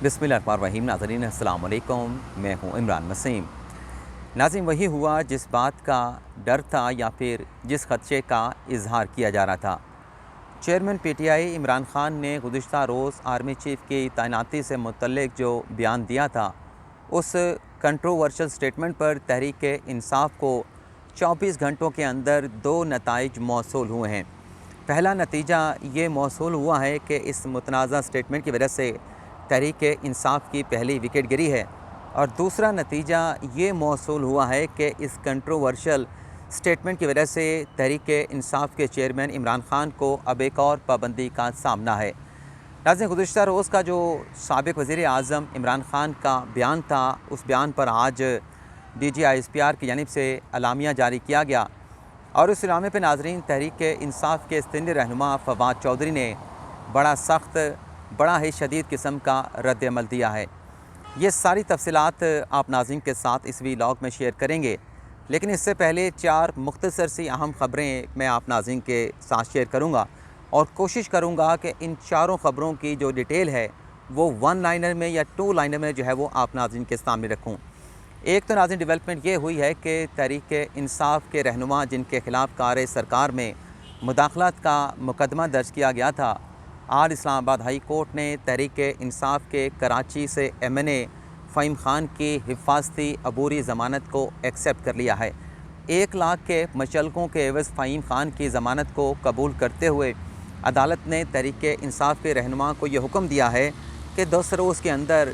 बिस्मिल्लाहिर्रहमानिर्रहीम। नाज़रीन अस्सलाम वालेकुम, मैं हूँ इमरान वसीम। नाज़रीन, वही हुआ जिस बात का डर था या फिर जिस खदशे का इजहार किया जा रहा था। चेयरमैन पीटीआई इमरान खान ने गुज़िश्ता रोज़ आर्मी चीफ़ की तैनाती से मुतल्लिक़ जो बयान दिया था, उस कंट्रोवर्शियल स्टेटमेंट पर तहरीक इंसाफ को 24 घंटों के अंदर 2 नताइज मौसूल हुए हैं। पहला नतीजा ये मौसूल हुआ है कि इस मुतनाज़ा स्टेटमेंट की वजह से तहरीक इंसाफ की पहली विकेट गिरी है, और दूसरा नतीजा ये मौसूल हुआ है कि इस कंट्रोवर्शियल स्टेटमेंट की वजह से तहरीक इंसाफ के चेयरमैन इमरान खान को अब एक और पाबंदी का सामना है। नाज़रीन, गुज़िश्ता रोज़ का जो साबिक़ वज़ीर आज़म इमरान खान का बयान था, उस बयान पर आज DGISPR की जानिब से अलामिया जारी किया गया, और उस इलामे पर नाज़रीन तहरीक इंसाफ के सीनियर रहनुमा फवाद चौधरी ने बड़ा सख्त, बड़ा ही शदीद किस्म का रद्द-ए-अमल दिया है। ये सारी तफ़सीलात आप नाज़रीन के साथ इस व्लॉग में शेयर करेंगे, लेकिन इससे पहले 4 मुख्तसर सी अहम ख़बरें मैं आप नाज़रीन के साथ शेयर करूँगा, और कोशिश करूँगा कि इन चारों ख़बरों की जो डिटेल है वो 1 लाइनर में या 2 लाइनर में जो है वो आप नाज़रीन के सामने रखूँ। एक तो नाज़रीन डेवलपमेंट ये हुई है कि तहरीक इंसाफ के रहनुमा जिनके ख़िलाफ़ कार सरकार में मुदाखलत का मुकदमा दर्ज किया गया था, आज इस्लामाबाद हाई कोर्ट ने तहरीक इंसाफ के कराची से MNA फ़हीम ख़ान की हिफाजती अबूरी ज़मानत को एक्सेप्ट कर लिया है। 1 लाख के मशल्कों के एवज़ फ़हीम ख़ान की ज़मानत को कबूल करते हुए अदालत ने तहरीक इंसाफ के रहनुमा को ये हुक्म दिया है कि 10 रोज़ के अंदर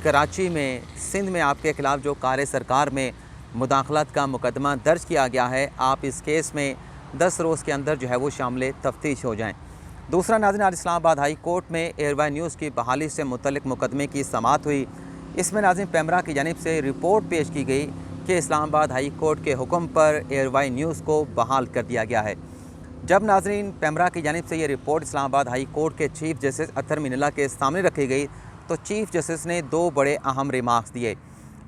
कराची में, सिंध में आपके ख़िलाफ़ जो कार सरकार में मुदाखलत का मुकदमा दर्ज किया गया है, आप इस केस में 10 रोज़ के अंदर जो है वो शामिल तफ्तीश हो जाएँ। दूसरा नाज़रीन, आज इस्लामाबाद हाई कोर्ट में एयरवाई न्यूज़ की बहाली से मुतल्लिक़ मुकदमे की समाअत हुई। इसमें नाज़रीन पैमरा की जानिब से रिपोर्ट पेश की गई कि इस्लामाबाद हाई कोर्ट के हुक्म पर एयरवाई न्यूज़ को बहाल कर दिया गया है। जब नाज़रीन पैमरा की जानिब से ये रिपोर्ट इस्लामाबाद हाई कोर्ट के चीफ़ जस्टिस अतर मिनल्ला के सामने रखी गई, तो चीफ़ जस्टिस ने 2 बड़े अहम रिमार्क्स दिए।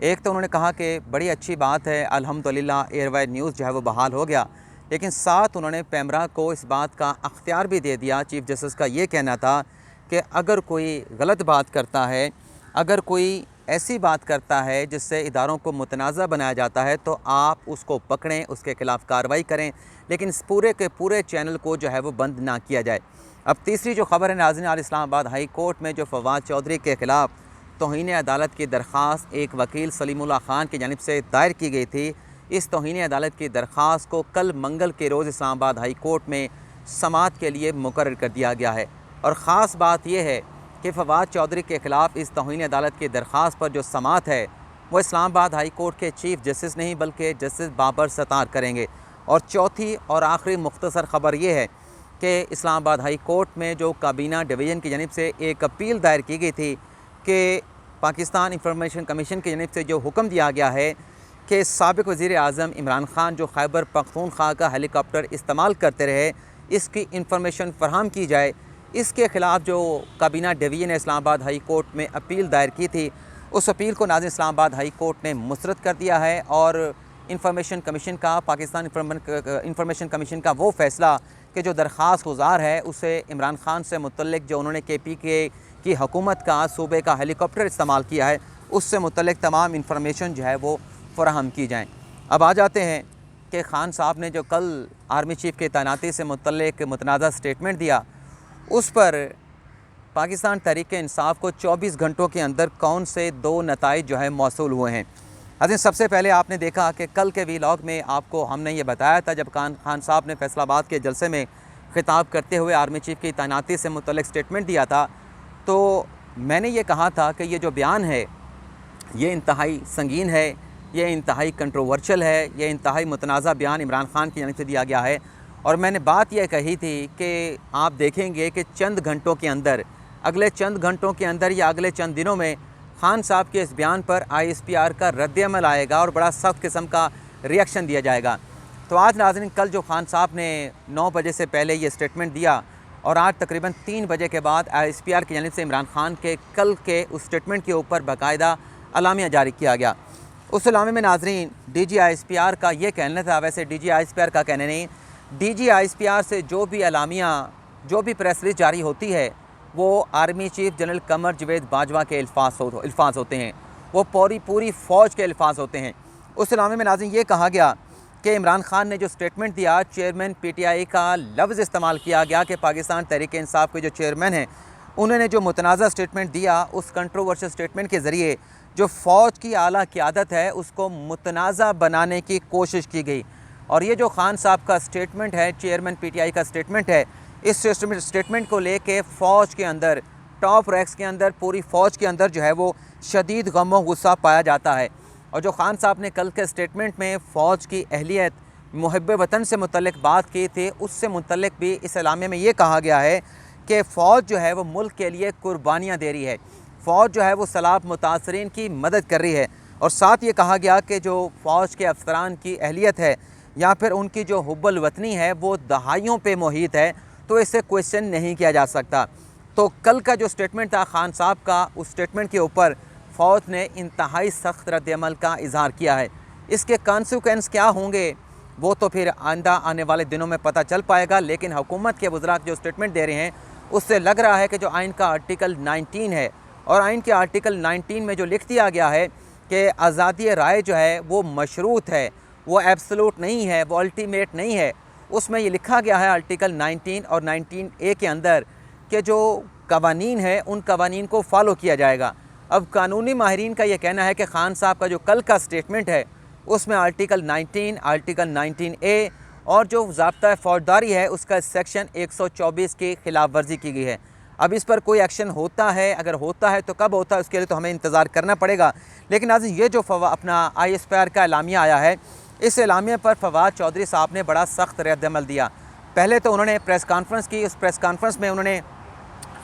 एक तो उन्होंने कहा कि बड़ी अच्छी बात है, अल्हम्दुलिल्लाह एयरवाई न्यूज़ जो है वो बहाल हो गया, लेकिन साथ उन्होंने पैमरा को इस बात का अख्तियार भी दे दिया। चीफ़ जस्टिस का ये कहना था कि अगर कोई गलत बात करता है, अगर कोई ऐसी बात करता है जिससे इदारों को मुतनाज़ा बनाया जाता है, तो आप उसको पकड़ें, उसके ख़िलाफ़ कार्रवाई करें, लेकिन इस पूरे के पूरे चैनल को जो है वो बंद ना किया जाए। अब तीसरी जो ख़बर है नाज़रीन, आज इस्लामाबाद हाई कोर्ट में जो फवाद चौधरी के ख़िलाफ़ तौहीन अदालत की दरख्वास्त एक वकील सलीमुल्लाह ख़ान की जानिब से दायर की गई थी, इस तौहीन अदालत की दरख्वास्त को कल मंगल के रोज़ इस्लामाबाद हाई कोर्ट में समाअत के लिए मुकर्रर कर दिया गया है। और ख़ास बात यह है कि फवाद चौधरी के ख़िलाफ़ इस तौहीन अदालत की दरख्वास्त पर जो समाअत है वो इस्लामाबाद हाई कोर्ट के चीफ़ जस्टिस नहीं बल्कि जस्टिस बाबर सत्तार करेंगे। और चौथी और आखिरी मुख्तसर ख़बर ये है कि इस्लामाबाद हाई कोर्ट में जो काबीना डिवीज़न की जानिब से एक अपील दायर की गई थी कि पाकिस्तान इंफॉर्मेशन कमीशन की जानिब से जो हुक्म दिया गया है कि साबिक़ वज़ीर आज़म इमरान खान जो खैबर पख्तूनख्वा का हेलीकॉप्टर इस्तेमाल करते रहे, इसकी इंफॉर्मेशन फ़राहम की जाए, इसके ख़िलाफ़ जो काबीना डिवीज़न ने इस्लामाबाद हाई कोर्ट में अपील दायर की थी, उस अपील को नाज़रीन इस्लामाबाद हाई कोर्ट ने मुस्तरद कर दिया है। और इंफॉर्मेशन कमीशन का, पाकिस्तान इंफॉर्मेशन कमीशन का वो फ़ैसला कि जो दरख्वास्त गुज़ार है उसे इमरान खान से मुतल्लिक़ जो उन्होंने KPK की हुकूमत का सूबे का हेलीकॉप्टर इस्तेमाल किया है, उससे मुतल्लिक़ तमाम इंफॉर्मेशन जो है वो फ़राहम की जाएँ। अब आ जाते हैं कि खान साहब ने जो कल आर्मी चीफ़ की तैनाती से मुतल्लिक़ मुतनाज़ा स्टेटमेंट दिया, उस पर पाकिस्तान तहरीक इंसाफ को 24 घंटों के अंदर कौन से 2 नताइज जो है मौसूल हुए हैं। अभी सबसे पहले आपने देखा कि कल के व्लॉग में आपको हमने ये बताया था, जब खान साहब ने फैसलाबाद के जलसे में ख़िताब करते हुए आर्मी चीफ़ की तैनाती से मुतल्लिक़ स्टेटमेंट दिया था, तो मैंने ये कहा था कि ये जो बयान है ये इंतहाई संगीन है, ये इंतहाई कंट्रोवर्शियल है, ये इंतहाई मुतनाज़ा बयान इमरान खान की जानिब से दिया गया है। और मैंने बात यह कही थी कि आप देखेंगे कि चंद घंटों के अंदर, अगले चंद घंटों के अंदर या अगले चंद दिनों में खान साहब के इस बयान पर ISPR का रद्द-ए-अमल आएगा और बड़ा सख्त किस्म का रिएक्शन दिया जाएगा। तो आज नाज़रीन कल जो खान साहब ने 9 बजे से पहले ये स्टेटमेंट दिया, और आज तकरीबन 3 बजे के बाद ISPR की जानिब से इमरान खान के कल के उस स्टेटमेंट के ऊपर बाकायदा अलामिया जारी किया गया। उस अलामे में नाज़रीन DGISPR का ये कहना था, वैसे DGISPR का कहना नहीं, DGISPR से जो भी अलामिया, जो भी प्रेस रिलीज़ जारी होती है, वो आर्मी चीफ जनरल कमर जवेद बाजवा के अल्फाज होते हैं, वो पूरी फ़ौज के अल्फाज होते हैं। उस इलामे में नाज़रीन ये कहा गया कि इमरान खान ने जो स्टेटमेंट दिया, चेयरमैन PTI का लफ्ज़ इस्तेमाल किया गया कि पाकिस्तान तहरीक इंसाफ के जो चेयरमैन हैं उन्होंने जो मुतनाज़ा स्टेटमेंट दिया, उस कंट्रोवर्शियल स्टेटमेंट के ज़रिए जो फ़ौज की आला क़यादत है उसको मुतनाज़ा बनाने की कोशिश की गई। और ये जो खान साहब का स्टेटमेंट है, चेयरमैन PTI का स्टेटमेंट है, इस स्टेटमेंट को लेके फ़ौज के अंदर, टॉप रैंक्स के अंदर, पूरी फ़ौज के अंदर जो है वो शदीद गम व गुस्सा पाया जाता है। और जो खान साहब ने कल के स्टेटमेंट में फ़ौज की अहलियत, मुहब्ब वतन से मुतल्लिक़ बात की थी, उससे मुतल्लिक़ भी इस इलामे में ये कहा गया है कि फ़ौज जो है वो मुल्क के लिए कुर्बानियाँ दे रही है, फ़ौज जो है वो सैलाब मुतासरीन की मदद कर रही है। और साथ ये कहा गया कि जो फ़ौज के अफसरान की अहलियत है या फिर उनकी जो हुब्बुल वतनी है वो दहाइयों पे मुहित है, तो इसे क्वेश्चन नहीं किया जा सकता। तो कल का जो स्टेटमेंट था खान साहब का, उस स्टेटमेंट के ऊपर फ़ौज ने इंतहाई सख्त रद्द-ए-अमल का इज़हार किया है। इसके कॉन्सिक्वेंस क्या होंगे वो तो फिर आइंदा आने वाले दिनों में पता चल पाएगा, लेकिन हुकूमत के वज़रा जो स्टेटमेंट दे रहे हैं उससे लग रहा है कि जो आइन का आर्टिकल 19 है, और आइन के आर्टिकल 19 में जो लिख दिया गया है कि आज़ादी राय जो है वो मशरूत है, वो एब्सोलूट नहीं है, वो अल्टीमेट नहीं है। उसमें ये लिखा गया है आर्टिकल 19 और 19A के अंदर कि जो कवानीन है उन कवानीन को फॉलो किया जाएगा। अब कानूनी माहिरीन का ये कहना है कि खान साहब का जो कल का स्टेटमेंट है उसमें आर्टिकल 19, आर्टिकल 19A और जो ज़ाब्ता फ़ौजदारी है उसका सेक्शन 124 की खिलाफ वर्जी की गई है। अब इस पर कोई एक्शन होता है, अगर होता है तो कब होता है उसके लिए तो हमें इंतज़ार करना पड़ेगा। लेकिन आज ये जो अपना ISPR का एलामिया आया है, इस एलामिया पर फवाद चौधरी साहब ने बड़ा सख्त रद्द-ए-अमल दिया। पहले तो उन्होंने प्रेस कॉन्फ्रेंस की, उस प्रेस कॉन्फ्रेंस में उन्होंने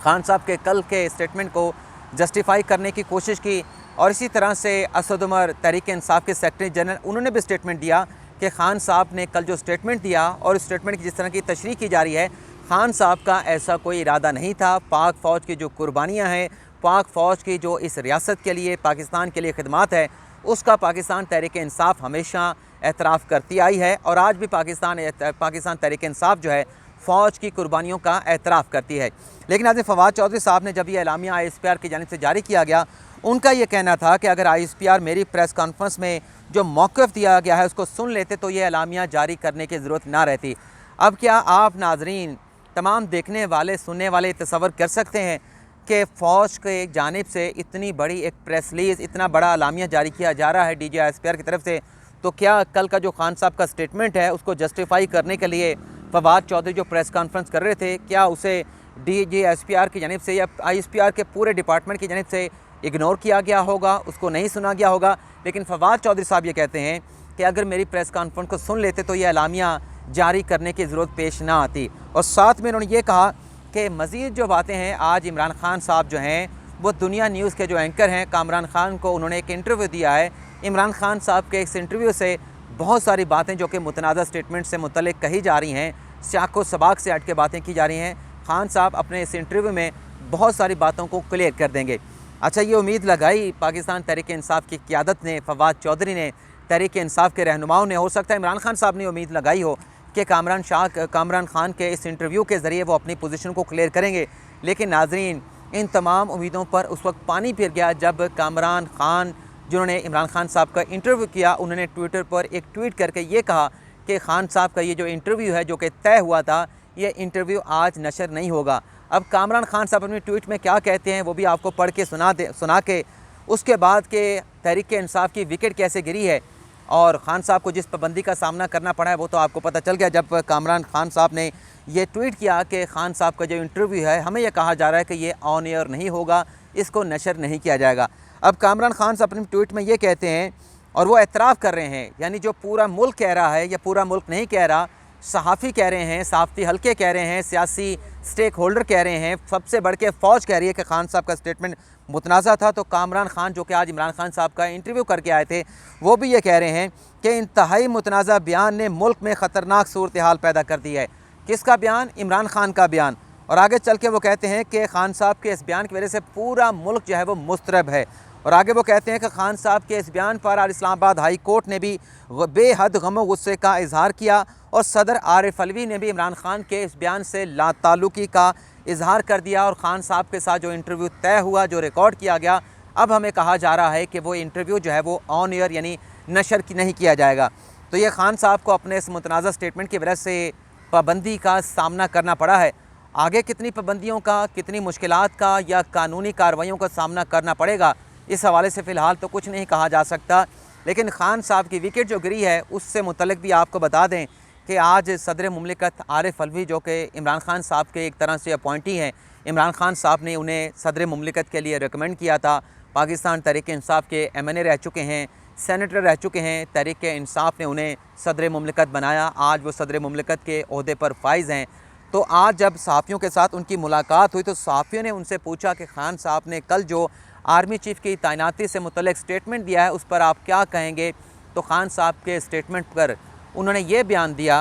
खान साहब के कल के स्टेटमेंट को जस्टिफाई करने की कोशिश की। और इसी तरह से असद उमर तहरीक इंसाफ के सेक्रेटरी जनरल, उन्होंने भी स्टेटमेंट दिया कि खान साहब ने कल जो स्टेटमेंट दिया और इस स्टेटमेंट की जिस तरह की तशरीह की जा रही है, खान साहब का ऐसा कोई इरादा नहीं था। पाक फ़ौज की जो कुर्बानियाँ हैं, पाक फ़ौज की जो इस रियासत के लिए, पाकिस्तान के लिए खिदमत है, उसका पाकिस्तान तहरीक इंसाफ हमेशा एतराफ़ करती आई है और आज भी पाकिस्तान तहरीक इंसाफ जो है फ़ौज की कुर्बानियों का एतराफ़ करती है। लेकिन आज फवाद चौधरी साहब ने जब ये एलामिया ISPR की जानिब से जारी किया गया, उनका ये कहना था कि अगर ISPR मेरी प्रेस कॉन्फ्रेंस में जो मौक़िफ़ दिया गया है उसको सुन लेते तो ये एलामिया जारी करने की ज़रूरत ना रहती। अब क्या आप नाज़रीन, तमाम देखने वाले, सुनने वाले तसव्वुर कर सकते हैं कि फ़ौज के जानिब से इतनी बड़ी एक प्रेस रिलीज़, इतना बड़ा एलामिया जारी किया जा रहा है DG ISPR की तरफ से, तो क्या कल का जो खान साहब का स्टेटमेंट है उसको जस्टिफाई करने के लिए फवाद चौधरी जो प्रेस कॉन्फ्रेंस कर रहे थे, क्या उसे DG ISPR की जानिब से या ISPR के पूरे डिपार्टमेंट की जानिब से इग्नोर किया गया होगा, उसको नहीं सुना गया होगा? लेकिन फवाद चौधरी साहब ये कहते हैं कि अगर मेरी प्रेस कॉन्फ्रेंस को सुन लेते तो ये एलामिया जारी करने की ज़रूरत पेश ना आती। और साथ में उन्होंने ये कहा कि मज़ीद जो बातें हैं, आज इमरान खान साहब जो हैं वो दुनिया न्यूज़ के जो एंकर हैं कामरान खान को उन्होंने एक इंटरव्यू दिया है। इमरान खान साहब के इस इंटरव्यू से बहुत सारी बातें जो कि मुतनाज़ा स्टेटमेंट से मुतल्लिक़ कही जा रही हैं, सियाक़ो सबाक़ से हट के बातें की जा रही हैं। खान साहब अपने इस इंटरव्यू में बहुत सारी बातों को क्लियर कर देंगे। अच्छा, ये उम्मीद लगाई पाकिस्तान तहरीक इंसाफ की क़यादत ने, फवाद चौधरी ने, तहरीक इंसाफ के रहनुमाओं ने, हो सकता है इमरान खान साहब ने उम्मीद लगाई हो कि कामरान खान के इस इंटरव्यू के ज़रिए वो अपनी पोजीशन को क्लियर करेंगे। लेकिन नाज़रीन, इन तमाम उम्मीदों पर उस वक्त पानी फिर गया जब कामरान खान, जिन्होंने इमरान खान साहब का इंटरव्यू किया, उन्होंने ट्विटर पर एक ट्वीट करके ये कहा कि खान साहब का ये जो इंटरव्यू है जो कि तय हुआ था, ये इंटरव्यू आज नशर नहीं होगा। अब कामरान खान साहब अपने ट्वीट में क्या कहते हैं वो भी आपको पढ़ के सुना के उसके बाद के तहरीक इंसाफ की विकेट कैसे गिरी है और ख़ान साहब को जिस पाबंदी का सामना करना पड़ा है वो तो आपको पता चल गया जब कामरान खान साहब ने ये ट्वीट किया कि ख़ान साहब का जो इंटरव्यू है, हमें यह कहा जा रहा है कि ये ऑन एयर नहीं होगा, इसको नशर नहीं किया जाएगा। अब कामरान खान साहब अपने ट्वीट में ये कहते हैं और वो एतराफ़ कर रहे हैं, यानी जो पूरा मुल्क कह रहा है या पूरा मुल्क नहीं कह रहा, सहाफ़ी कह रहे हैं, सहाफ़ती हल्के कह रहे हैं, सियासी स्टेक होल्डर कह रहे हैं, सबसे बढ़ के फ़ौज कह रही है कि ख़ान साहब का स्टेटमेंट मुतनाज़ा था। तो कामरान खान जो कि आज इमरान खान साहब का इंटरव्यू करके आए थे, वो भी ये कह रहे हैं कि इंतहाई मुतनाज़ा बयान ने मुल्क में ख़तरनाक सूरत हाल पैदा कर दी है। किसका बयान? इमरान खान का बयान। और आगे चल के वो कहते हैं कि ख़ान साहब के इस बयान की वजह से पूरा मुल्क जो है वो मुस्तरब है। और आगे वो कहते हैं कि ख़ान साहब के इस बयान पर आज इस्लामाबाद हाई कोर्ट ने भी बेहद गम गुस्से का इजहार किया और सदर आरिफ अलवी ने भी इमरान खान के इस बयान से लाताल्लुकी का इजहार कर दिया और ख़ान साहब के साथ जो इंटरव्यू तय हुआ, जो रिकॉर्ड किया गया, अब हमें कहा जा रहा है कि वो इंटरव्यू जो है वो ऑन एयर यानी नशर की नहीं किया जाएगा। तो ये ख़ान साहब को अपने इस मुतनाज़ा स्टेटमेंट की वजह से पाबंदी का सामना करना पड़ा है। आगे कितनी पाबंदियों का, कितनी मुश्किलात का या कानूनी कार्रवाइयों का सामना करना पड़ेगा, इस हवाले से फ़िलहाल तो कुछ नहीं कहा जा सकता। लेकिन ख़ान साहब की विकेट जो गिरी है उससे मुतल्लिक़ भी आपको बता दें कि आज सदर मुमलिकत आरिफ अलवी, जो कि इमरान ख़ान साहब के एक तरह से अपॉइंटी हैं, इमरान ख़ान साहब ने उन्हें सदर मुमलिकत के लिए रिकमेंड किया था। पाकिस्तान तहरीक इंसाफ के MNA रह चुके हैं, सेनेटर रह चुके हैं। तहरीक इंसाफ ने उन्हें सदर मुमलिकत बनाया। आज वो सदर मुमलिकत के ओहदे पर फाइज़ हैं। तो आज जब सहाफ़ियों के साथ उनकी मुलाकात हुई तो सहाफ़ियों ने उनसे पूछा कि ख़ान साहब ने कल जो आर्मी चीफ़ की तैनाती से मुतल्लिक़ स्टेटमेंट दिया है उस पर आप क्या कहेंगे। तो ख़ान साहब के स्टेटमेंट पर उन्होंने ये बयान दिया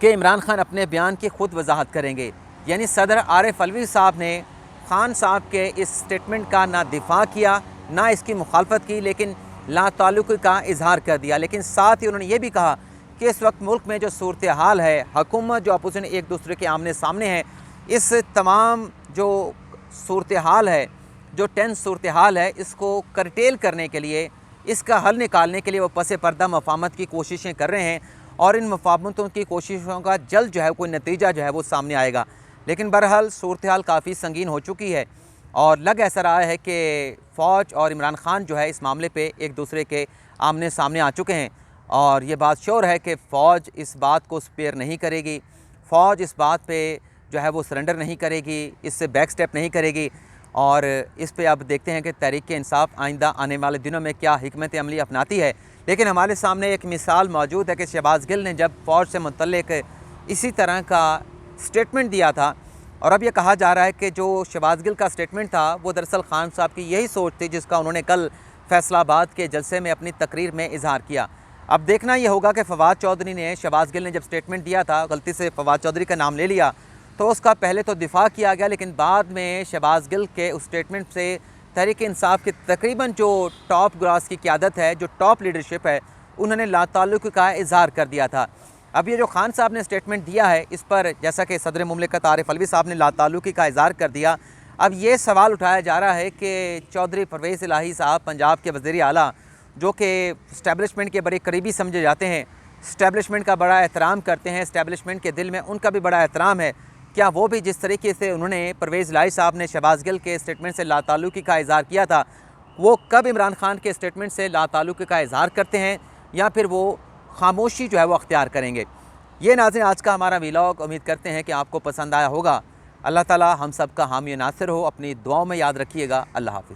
कि इमरान ख़ान अपने बयान की ख़ुद वजाहत करेंगे। यानी सदर आरिफ अलवी साहब ने ख़ान साहब के इस स्टेटमेंट का ना दिफा किया, ना इसकी मुखालफत की, लेकिन लाताल्लुक़ी का इजहार कर दिया। लेकिन साथ ही उन्होंने ये भी कहा कि इस वक्त मुल्क में जो सूरत हाल है, हुकूमत जो अपोजिशन एक दूसरे के आमने सामने है, इस तमाम जो सूरत हाल है, जो टेंस सूरत हाल है, इसको करटेल करने के लिए, इसका हल निकालने के लिए वो पसे पर्दा मफाहमत की कोशिशें कर रहे हैं और इन मफाहमतों की कोशिशों का जल्द जो है कोई नतीजा जो है वो सामने आएगा। लेकिन बहरहाल सूरत हाल काफ़ी संगीन हो चुकी है और लग ऐसा रहा है कि फ़ौज और इमरान ख़ान जो है इस मामले पे एक दूसरे के आमने सामने आ चुके हैं और ये बात श्योर है कि फ़ौज इस बात को स्पेयर नहीं करेगी। फ़ौज इस बात पे जो है वो सरेंडर नहीं करेगी, इससे बैक स्टेप नहीं करेगी और इस पे अब देखते हैं कि तहरीक इंसाफ आइंदा आने वाले दिनों में क्या हिकमत अमली अपनाती है। लेकिन हमारे सामने एक मिसाल मौजूद है कि शहबाज़ गिल ने जब फ़ौज से मुतल्लिक़ इसी तरह का स्टेटमेंट दिया था और अब ये कहा जा रहा है कि जो शहबाज़ गिल का स्टेटमेंट था वो दरअसल ख़ान साहब की यही सोच थी जिसका उन्होंने कल फैसलाबाद के जलसे में अपनी तकरीर में इजहार किया। अब देखना ये होगा कि फवाद चौधरी ने, शहबाज़ गिल ने जब स्टेटमेंट दिया था, गलती से फवाद चौधरी का नाम ले लिया तो उसका पहले तो दिफा किया गया, लेकिन बाद में शहबाज़ गिल के उस स्टेटमेंट से तहरीक इंसाफ की तकरीबन जो टॉप ग्रास की क़यादत है, जो टॉप लीडरशिप है, उन्होंने लाताल्लुक़ी का इजहार कर दिया था। अब ये जो ख़ान साहब ने स्टेटमेंट दिया है इस पर जैसा कि सदर मुमलिकत आरिफ अलवी साहब ने लाताल्लुक़ी का इजहार कर दिया, अब ये सवाल उठाया जा रहा है कि चौधरी परवेज़ इलाही साहब पंजाब के वज़ीर आला, जो कि इस्टेब्लिशमेंट के बड़े करीबी समझे जाते हैं, इस्टेब्लिशमेंट का बड़ा एहतराम करते हैं, इस्टेब्लिशमेंट के दिल में उनका भी बड़ा एहतराम है, क्या वो भी जिस तरीके से उन्होंने परवेज़ इलाही साहब ने शहबाज़ गिल के स्टेटमेंट से लाताल्लुक़ी का इजहार किया था, वो कब इमरान ख़ान के स्टेटमेंट से लाताल्लुक़ी का इजहार करते हैं या फिर वो खामोशी जो है वो अख्तियार करेंगे। ये नाज़रीन आज का हमारा व्लॉग, उम्मीद करते हैं कि आपको पसंद आया होगा। अल्लाह ताला हम सब का हामी नासिर हो। अपनी दुआओं में याद रखिएगा। अल्लाह हाफ़िज़।